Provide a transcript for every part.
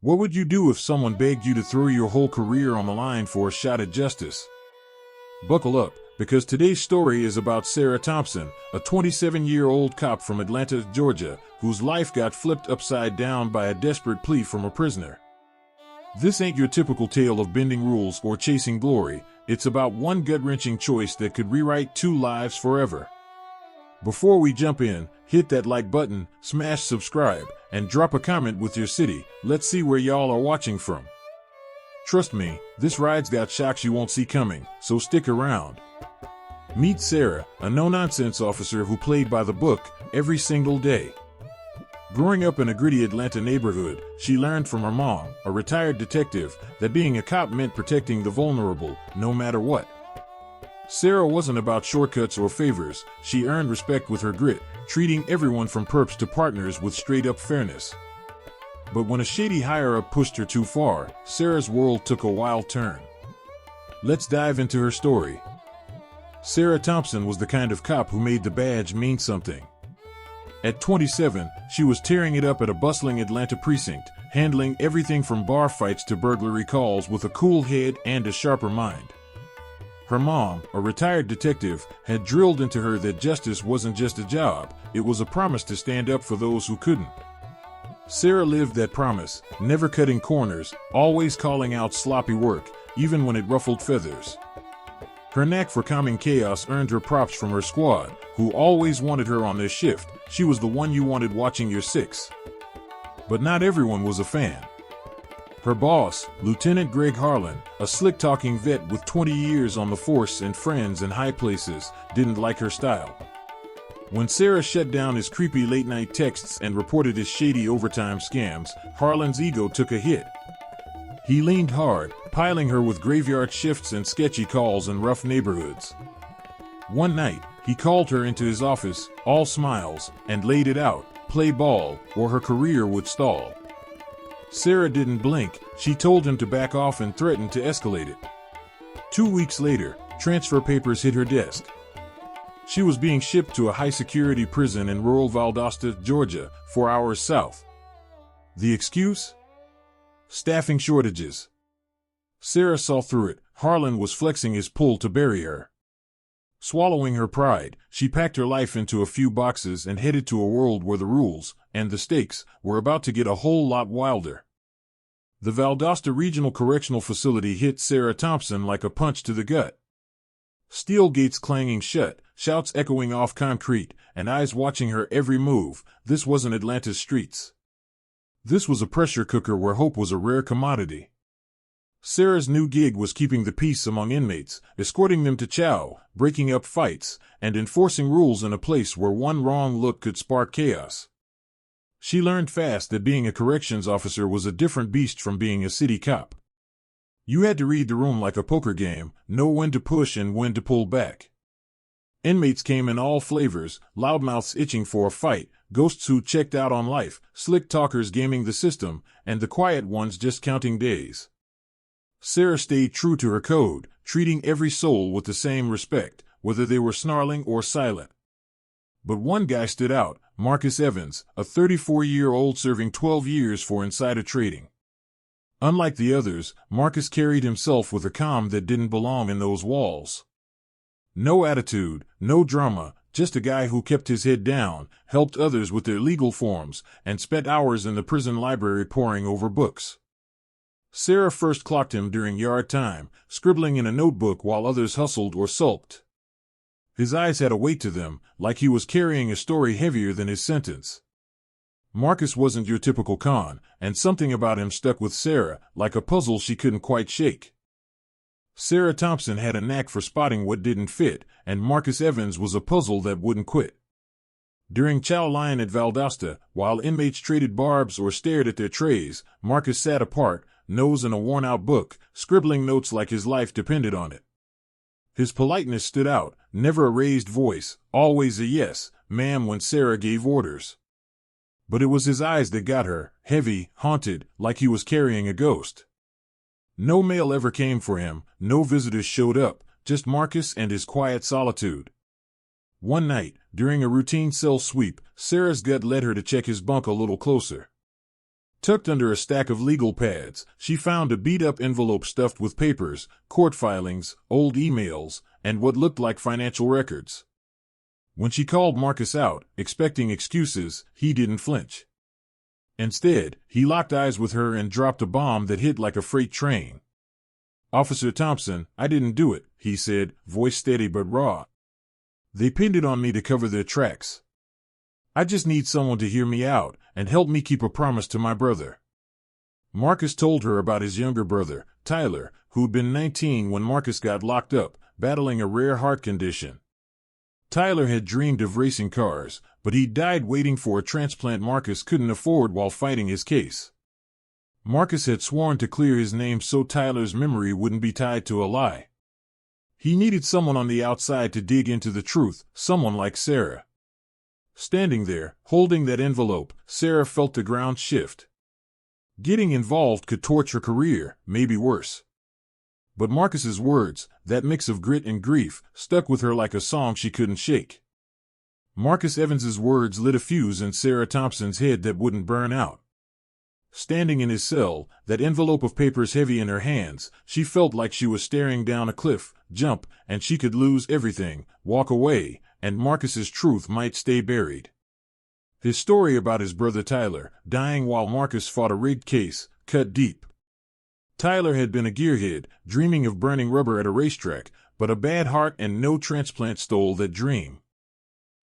What would you do if someone begged you to throw your whole career on the line for a shot at justice? Buckle up, because today's story is about Sarah Thompson, a 27-year-old cop from Atlanta, Georgia, whose life got flipped upside down by a desperate plea from a prisoner. This ain't your typical tale of bending rules or chasing glory. It's about one gut-wrenching choice that could rewrite two lives forever. Before we jump in, hit that like button, smash subscribe, and drop a comment with your city. Let's see where y'all are watching from. Trust me, this ride's got shocks you won't see coming, so stick around. Meet Sarah, a no-nonsense officer who played by the book every single day. Growing up in a gritty Atlanta neighborhood, she learned from her mom, a retired detective, that being a cop meant protecting the vulnerable, no matter what. Sarah wasn't about shortcuts or favors. She earned respect with her grit, treating everyone from perps to partners with straight-up fairness. But when a shady higher-up pushed her too far, Sarah's world took a wild turn. Let's dive into her story. Sarah Thompson was the kind of cop who made the badge mean something. At 27, she was tearing it up at a bustling Atlanta precinct, handling everything from bar fights to burglary calls with a cool head and a sharper mind. Her mom, a retired detective, had drilled into her that justice wasn't just a job, it was a promise to stand up for those who couldn't. Sarah lived that promise, never cutting corners, always calling out sloppy work, even when it ruffled feathers. Her knack for calming chaos earned her props from her squad, who always wanted her on their shift. She was the one you wanted watching your six. But not everyone was a fan. Her boss, Lieutenant Greg Harlan, a slick-talking vet with 20 years on the force and friends in high places, didn't like her style. When Sarah shut down his creepy late-night texts and reported his shady overtime scams, Harlan's ego took a hit. He leaned hard, piling her with graveyard shifts and sketchy calls in rough neighborhoods. One night, he called her into his office, all smiles, and laid it out: play ball, or her career would stall. Sarah didn't blink. She told him to back off and threatened to escalate it. 2 weeks later, transfer papers hit her desk. She was being shipped to a high-security prison in rural Valdosta, Georgia, 4 hours south. The excuse? Staffing shortages. Sarah saw through it. Harlan was flexing his pull to bury her. Swallowing her pride, she packed her life into a few boxes and headed to a world where the rules, and the stakes, were about to get a whole lot wilder. The Valdosta Regional Correctional Facility hit Sarah Thompson like a punch to the gut. Steel gates clanging shut, shouts echoing off concrete, and eyes watching her every move. This wasn't Atlanta's streets. This was a pressure cooker where hope was a rare commodity. Sarah's new gig was keeping the peace among inmates, escorting them to chow, breaking up fights, and enforcing rules in a place where one wrong look could spark chaos. She learned fast that being a corrections officer was a different beast from being a city cop. You had to read the room like a poker game, know when to push and when to pull back. Inmates came in all flavors: loudmouths itching for a fight, ghosts who checked out on life, slick talkers gaming the system, and the quiet ones just counting days. Sarah stayed true to her code, treating every soul with the same respect, whether they were snarling or silent. But one guy stood out: Marcus Evans, a 34-year-old serving 12 years for insider trading. Unlike the others, Marcus carried himself with a calm that didn't belong in those walls. No attitude, no drama, just a guy who kept his head down, helped others with their legal forms, and spent hours in the prison library poring over books. Sarah first clocked him during yard time, scribbling in a notebook while others hustled or sulked. His eyes had a weight to them, like he was carrying a story heavier than his sentence. Marcus wasn't your typical con, and something about him stuck with Sarah, like a puzzle she couldn't quite shake. Sarah Thompson had a knack for spotting what didn't fit, and Marcus Evans was a puzzle that wouldn't quit. During chow line at Valdosta, while inmates traded barbs or stared at their trays, Marcus sat apart, nose in a worn-out book, scribbling notes like his life depended on it. His politeness stood out, never a raised voice, always a yes, ma'am when Sarah gave orders. But it was his eyes that got her, heavy, haunted, like he was carrying a ghost. No mail ever came for him, no visitors showed up, just Marcus and his quiet solitude. One night, during a routine cell sweep, Sarah's gut led her to check his bunk a little closer. Tucked under a stack of legal pads, she found a beat-up envelope stuffed with papers, court filings, old emails, and what looked like financial records. When she called Marcus out, expecting excuses, he didn't flinch. Instead, he locked eyes with her and dropped a bomb that hit like a freight train. "Officer Thompson, I didn't do it," he said, voice steady but raw. "They pinned it on me to cover their tracks. I just need someone to hear me out and help me keep a promise to my brother." Marcus told her about his younger brother, Tyler, who'd been 19 when Marcus got locked up, battling a rare heart condition. Tyler had dreamed of racing cars, but he died waiting for a transplant Marcus couldn't afford while fighting his case. Marcus had sworn to clear his name so Tyler's memory wouldn't be tied to a lie. He needed someone on the outside to dig into the truth, someone like Sarah. Standing there, holding that envelope, Sarah felt the ground shift. Getting involved could torch her career, maybe worse. But Marcus's words, that mix of grit and grief, stuck with her like a song she couldn't shake. Marcus Evans's words lit a fuse in Sarah Thompson's head that wouldn't burn out. Standing in his cell, that envelope of papers heavy in her hands, she felt like she was staring down a cliff, jump, and she could lose everything, walk away, and Marcus's truth might stay buried. His story about his brother Tyler, dying while Marcus fought a rigged case, cut deep. Tyler had been a gearhead, dreaming of burning rubber at a racetrack, but a bad heart and no transplant stole that dream.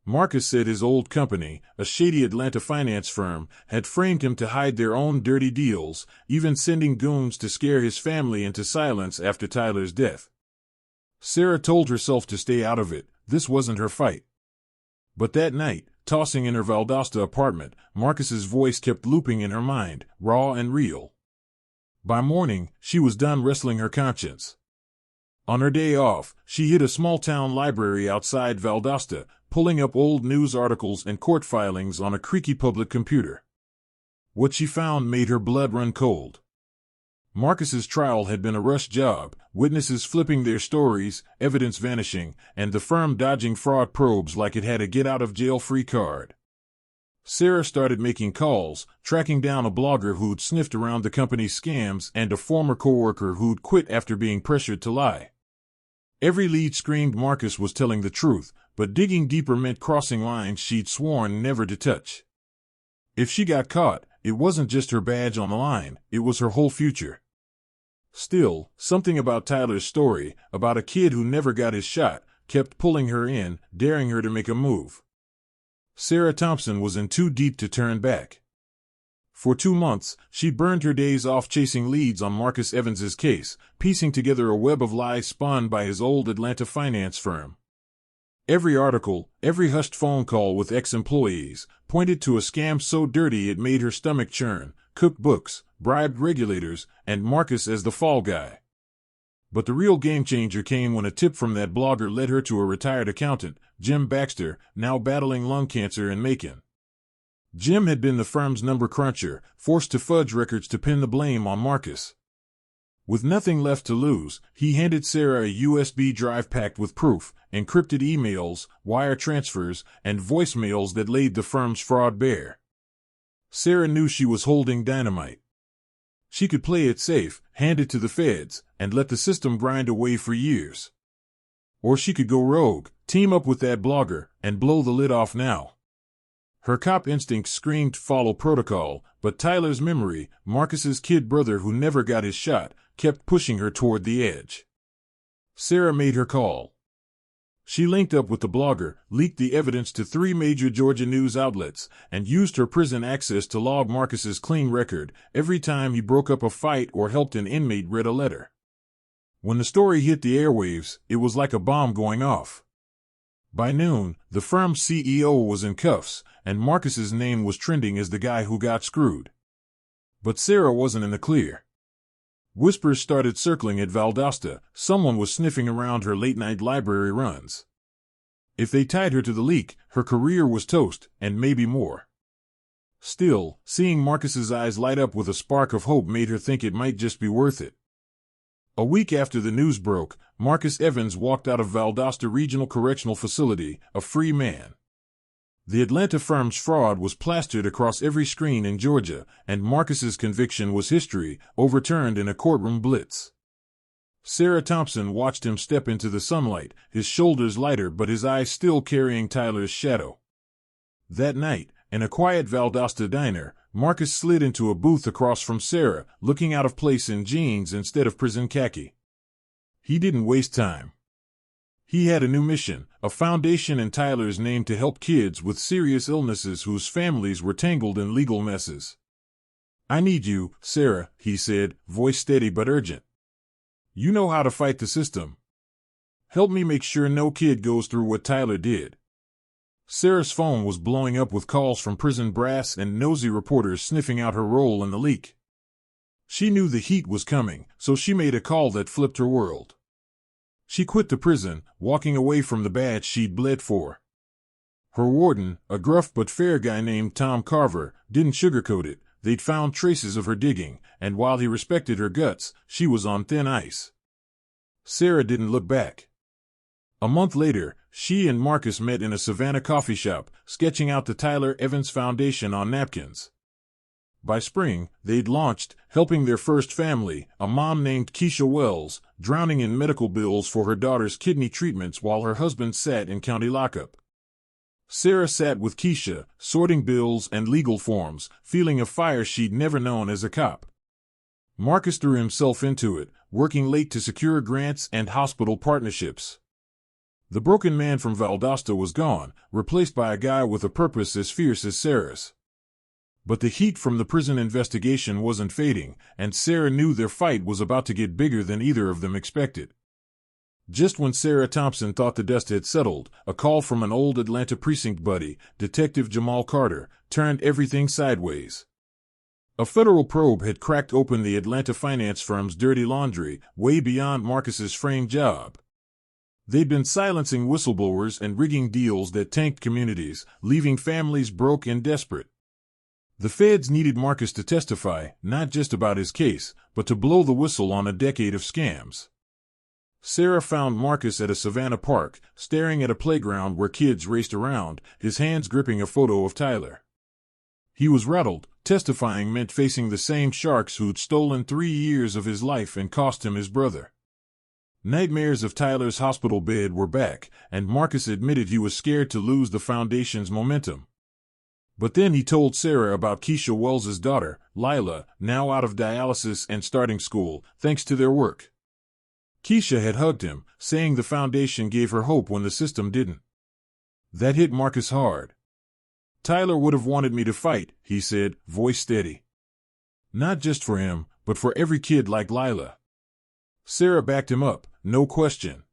Marcus said his old company, a shady Atlanta finance firm, had framed him to hide their own dirty deals, even sending goons to scare his family into silence after Tyler's death. Sarah told herself to stay out of it. This wasn't her fight. But that night, tossing in her Valdosta apartment, Marcus's voice kept looping in her mind, raw and real. By morning, she was done wrestling her conscience. On her day off, she hit a small-town library outside Valdosta, pulling up old news articles and court filings on a creaky public computer. What she found made her blood run cold. Marcus's trial had been a rush job, witnesses flipping their stories, evidence vanishing, and the firm dodging fraud probes like it had a get-out-of-jail-free card. Sarah started making calls, tracking down a blogger who'd sniffed around the company's scams and a former coworker who'd quit after being pressured to lie. Every lead screamed Marcus was telling the truth, but digging deeper meant crossing lines she'd sworn never to touch. If she got caught, it wasn't just her badge on the line, it was her whole future. Still, something about Tyler's story, about a kid who never got his shot, kept pulling her in, daring her to make a move. Sarah Thompson was in too deep to turn back. For 2 months, she burned her days off chasing leads on Marcus Evans's case, piecing together a web of lies spun by his old Atlanta finance firm. Every article, every hushed phone call with ex-employees, pointed to a scam so dirty it made her stomach churn, cooked books, bribed regulators, and Marcus as the fall guy. But the real game-changer came when a tip from that blogger led her to a retired accountant, Jim Baxter, now battling lung cancer in Macon. Jim had been the firm's number cruncher, forced to fudge records to pin the blame on Marcus. With nothing left to lose, he handed Sarah a USB drive packed with proof, encrypted emails, wire transfers, and voicemails that laid the firm's fraud bare. Sarah knew she was holding dynamite. She could play it safe, hand it to the feds, and let the system grind away for years. Or she could go rogue, team up with that blogger, and blow the lid off now. Her cop instincts screamed follow protocol, but Tyler's memory, Marcus's kid brother who never got his shot, kept pushing her toward the edge. Sarah made her call. She linked up with the blogger, leaked the evidence to 3 major Georgia news outlets, and used her prison access to log Marcus's clean record every time he broke up a fight or helped an inmate read a letter. When the story hit the airwaves, it was like a bomb going off. By noon, the firm's CEO was in cuffs, and Marcus's name was trending as the guy who got screwed. But Sarah wasn't in the clear. Whispers started circling at Valdosta. Someone was sniffing around her late-night library runs. If they tied her to the leak, her career was toast, and maybe more. Still, seeing Marcus's eyes light up with a spark of hope made her think it might just be worth it. A week after the news broke, Marcus Evans walked out of Valdosta Regional Correctional Facility, a free man. The Atlanta firm's fraud was plastered across every screen in Georgia, and Marcus's conviction was history, overturned in a courtroom blitz. Sarah Thompson watched him step into the sunlight, his shoulders lighter but his eyes still carrying Tyler's shadow. That night, in a quiet Valdosta diner, Marcus slid into a booth across from Sarah, looking out of place in jeans instead of prison khaki. He didn't waste time. He had a new mission, a foundation in Tyler's name to help kids with serious illnesses whose families were tangled in legal messes. "I need you, Sarah," he said, voice steady but urgent. "You know how to fight the system. Help me make sure no kid goes through what Tyler did." Sarah's phone was blowing up with calls from prison brass and nosy reporters sniffing out her role in the leak. She knew the heat was coming, so she made a call that flipped her world. She quit the prison, walking away from the badge she'd bled for. Her warden, a gruff but fair guy named Tom Carver, didn't sugarcoat it. They'd found traces of her digging, and while he respected her guts, she was on thin ice. Sarah didn't look back. A month later, she and Marcus met in a Savannah coffee shop, sketching out the Tyler Evans Foundation on napkins. By spring, they'd launched, helping their first family, a mom named Keisha Wells, drowning in medical bills for her daughter's kidney treatments while her husband sat in county lockup. Sarah sat with Keisha, sorting bills and legal forms, feeling a fire she'd never known as a cop. Marcus threw himself into it, working late to secure grants and hospital partnerships. The broken man from Valdosta was gone, replaced by a guy with a purpose as fierce as Sarah's. But the heat from the prison investigation wasn't fading, and Sarah knew their fight was about to get bigger than either of them expected. Just when Sarah Thompson thought the dust had settled, a call from an old Atlanta precinct buddy, Detective Jamal Carter, turned everything sideways. A federal probe had cracked open the Atlanta finance firm's dirty laundry, way beyond Marcus's framed job. They'd been silencing whistleblowers and rigging deals that tanked communities, leaving families broke and desperate. The feds needed Marcus to testify, not just about his case, but to blow the whistle on a decade of scams. Sarah found Marcus at a Savannah park, staring at a playground where kids raced around, his hands gripping a photo of Tyler. He was rattled. Testifying meant facing the same sharks who'd stolen 3 years of his life and cost him his brother. Nightmares of Tyler's hospital bed were back, and Marcus admitted he was scared to lose the foundation's momentum. But then he told Sarah about Keisha Wells's daughter, Lila, now out of dialysis and starting school, thanks to their work. Keisha had hugged him, saying the foundation gave her hope when the system didn't. That hit Marcus hard. "Tyler would have wanted me to fight," he said, voice steady. "Not just for him, but for every kid like Lila." Sarah backed him up, no question.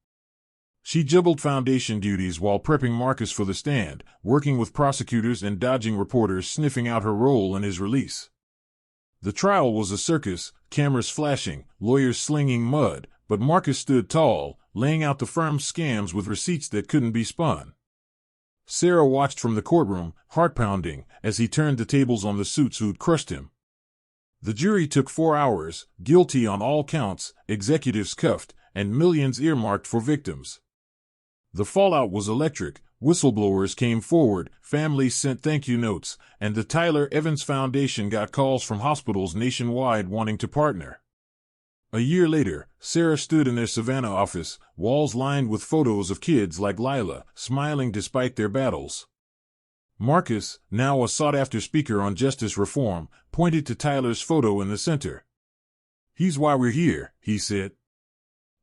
She juggled foundation duties while prepping Marcus for the stand, working with prosecutors and dodging reporters sniffing out her role in his release. The trial was a circus, cameras flashing, lawyers slinging mud, but Marcus stood tall, laying out the firm's scams with receipts that couldn't be spun. Sarah watched from the courtroom, heart pounding, as he turned the tables on the suits who'd crushed him. The jury took 4 hours, guilty on all counts, executives cuffed, and millions earmarked for victims. The fallout was electric. Whistleblowers came forward, families sent thank-you notes, and the Tyler Evans Foundation got calls from hospitals nationwide wanting to partner. A year later, Sarah stood in their Savannah office, walls lined with photos of kids like Lila, smiling despite their battles. Marcus, now a sought-after speaker on justice reform, pointed to Tyler's photo in the center. "He's why we're here," he said.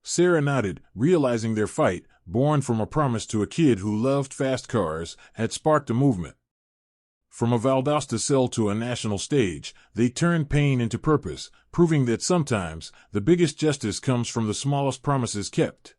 Sarah nodded, realizing their fight, born from a promise to a kid who loved fast cars, had sparked a movement. From a Valdosta cell to a national stage, they turned pain into purpose, proving that sometimes the biggest justice comes from the smallest promises kept.